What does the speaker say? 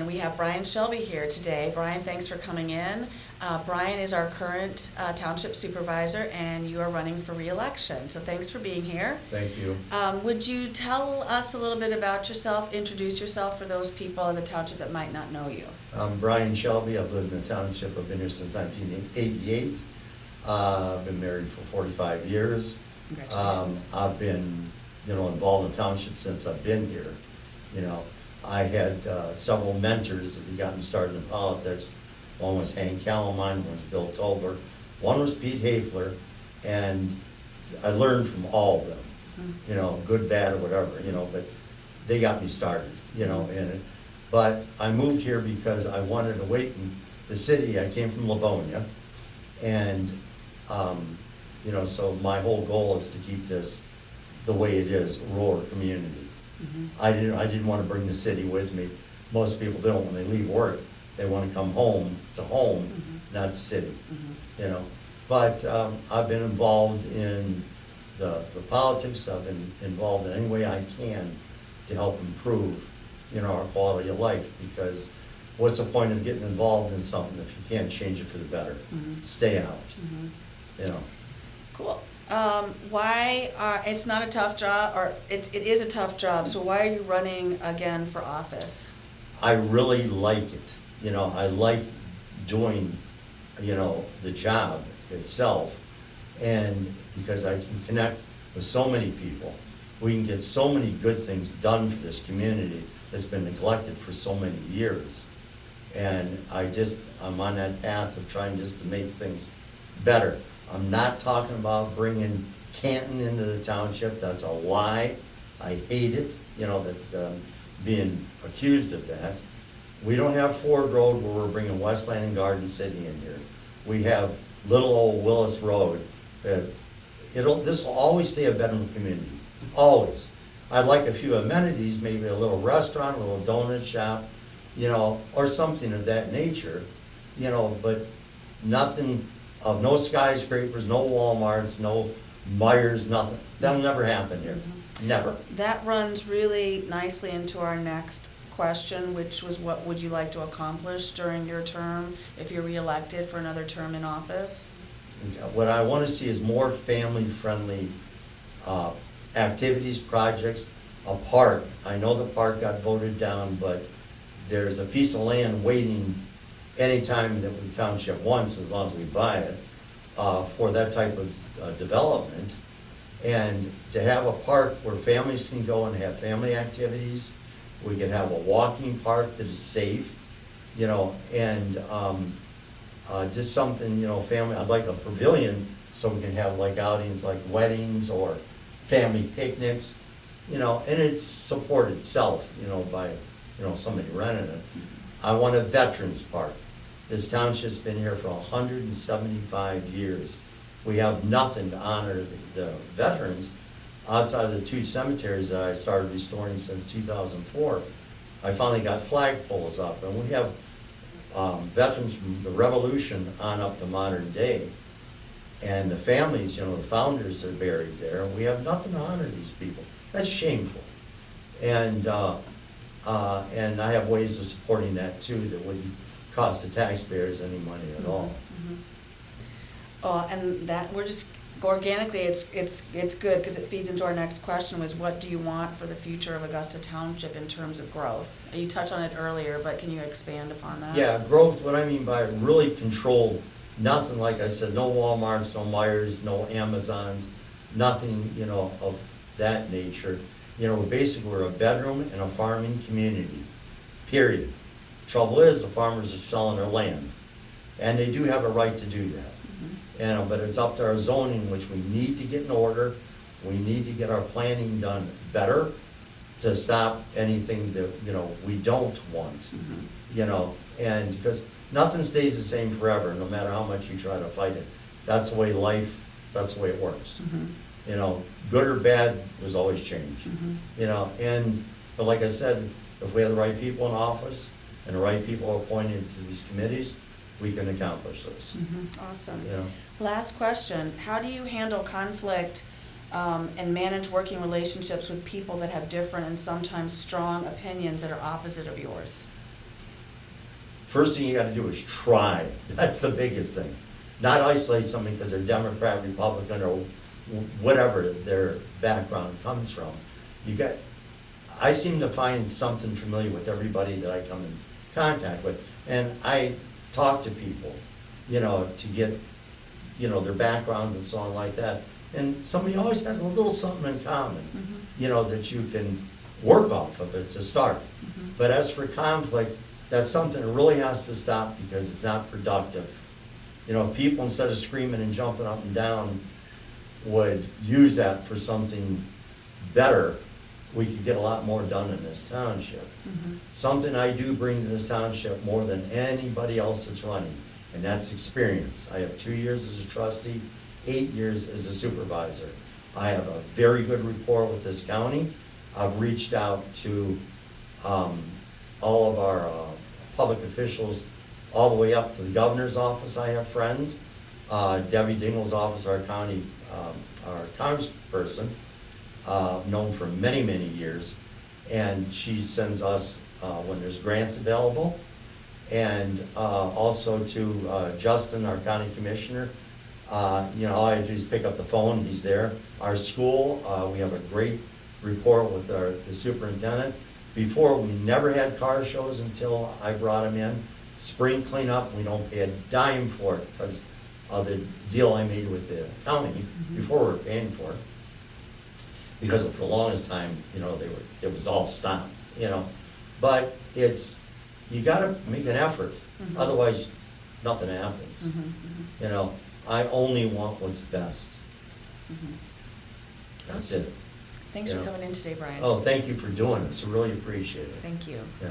And we have Brian Shelby here today. Brian, thanks for coming in. Brian is our current township supervisor, and you are running for re-election. So thanks for being here. Thank you. Would you tell us a little bit about yourself, introduce yourself for those people in the township that might not know you? I'm Brian Shelby. I've lived in the township. I've been here since 1988. I've been married for 45 years. Congratulations. I've been, involved in the township since I've been here. I had several mentors that got me started in politics. One was Hank Calamine, one was Bill Tolbert, one was Pete Hafler, and I learned from all of them, good, bad, or whatever, but they got me started, in it. But I moved here because I wanted to wait in the city. I came from Livonia, and, so my whole goal is to keep this the way it is, a rural community. I didn't want to bring the city with me. Most people don't. When they leave work, they want to come home to home, not the city. But I've been involved in the politics. I've been involved in any way I can to help improve, our quality of life. Because what's the point of getting involved in something if you can't change it for the better? Stay out. Cool. It's not a tough job, or it is a tough job, so why are you running again for office? I really like it. I like doing, the job itself, and because I can connect with so many people, we can get so many good things done for this community that's been neglected for so many years. And I'm on that path of trying just to make things better. I'm not talking about bringing Canton into the township. That's a lie. I hate it, being accused of that. We don't have Ford Road where we're bringing Westland and Garden City in here. We have little old Willis Road. This will always stay a bedroom community, always. I'd like a few amenities, maybe a little restaurant, a little donut shop, or something of that nature, but nothing of no skyscrapers, no Walmarts, no Myers, nothing. That'll never happen here, never. That runs really nicely into our next question, which was, what would you like to accomplish during your term if you're reelected for another term in office? What I want to see is more family-friendly activities, projects, a park. I know the park got voted down, but there's a piece of land waiting anytime that we township wants, as long as we buy it, for that type of development. And to have a park where families can go and have family activities. We could have a walking park that is safe, and just something, family. I'd like a pavilion so we can have like outings like weddings or family picnics, and it's support itself, by, somebody renting it. I want a veterans park. This township's been here for 175 years. We have nothing to honor the veterans outside of the 2 cemeteries that I started restoring since 2004. I finally got flagpoles up, and we have veterans from the Revolution on up to modern day. And the families, the founders are buried there. We have nothing to honor these people. That's shameful. And I have ways of supporting that too that wouldn't cost the taxpayers any money at all. And that we're just organically, it's good because it feeds into our next question, was what do you want for the future of Augusta Township in terms of growth? You touched on it earlier, but can you expand upon that? Yeah, growth, what I mean by really controlled, nothing, like I said, no Walmarts, no Myers, no Amazons, nothing, of that nature. Basically we're a bedroom and a farming community, period. Trouble is, the farmers are selling their land, and they do have a right to do that. But it's up to our zoning, which we need to get in order. We need to get our planning done better to stop anything that, we don't want, and because nothing stays the same forever, no matter how much you try to fight it. That's the way life, that's the way it works. Good or bad, there's always change, but like I said, if we have the right people in office and the right people appointed to these committees, we can accomplish this. Awesome. Last question, how do you handle conflict and manage working relationships with people that have different and sometimes strong opinions that are opposite of yours? first thing you gotta do is try. That's the biggest thing. Not isolate somebody because they're Democrat, Republican, or whatever their background comes from. I seem to find something familiar with everybody that I come in contact with. And I talk to people, to get, their backgrounds and so on like that. And somebody always has a little something in common, that you can work off of it to start. But as for conflict, that's something that really has to stop because it's not productive. If people, instead of screaming and jumping up and down, would use that for something better, we could get a lot more done in this township. Something I do bring to this township more than anybody else that's running, and that's experience. I have 2 years as a trustee, 8 years as a supervisor. I have a very good rapport with this county. I've reached out to all of our public officials, all the way up to the governor's office. I have friends. Debbie Dingell's office, our congressperson, known for many, many years, and she sends us when there's grants available. And also to Justin, our county commissioner. All I do is pick up the phone, he's there. Our school, we have a great rapport with the superintendent. Before, we never had car shows until I brought him in. Spring cleanup, we don't pay a dime for it because of the deal I made with the county. Before we were paying for it. Because for the longest time, it was all stopped, But you gotta make an effort, otherwise nothing happens. I only want what's best. That's it. Thanks for coming in today, Brian. Oh, thank you for doing this, I really appreciate it. Thank you. Yeah.